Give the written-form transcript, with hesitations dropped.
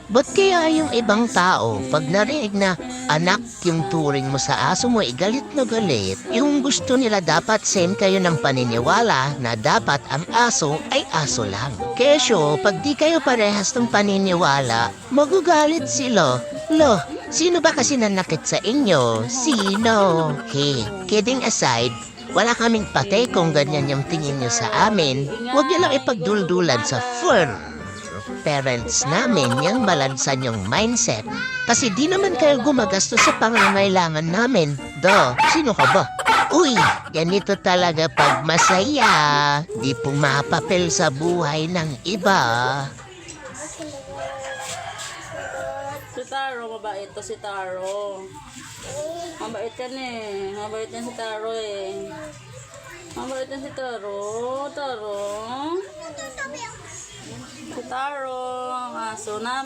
Ba't kaya yung ibang tao, pag narinig na anak yung turing mo sa aso mo, galit na galit, yung gusto nila dapat same kayo ng paniniwala na dapat ang aso ay aso lang. Kesyo, pag di kayo parehas ng paniniwala, magugalit sila. Lo, sino ba kasi nanakit sa inyo? Sino? Hey, kidding aside, wala kaming pate kung ganyan yung tingin nyo sa amin. Huwag nyo lang ipagduldulan sa fur parents namin yung balansan yung mindset. Kasi di naman kayo gumagastos sa pangangailangan namin. Sino ka ba? Uy, ganito talaga pag masaya. Di pumapapel sa buhay ng iba. Si Taro, mabait to si Taro. Mabait yan eh. Mabait yan si Taro eh. Mabait yan si Taro. Taro. Si Taro, ang aso namin.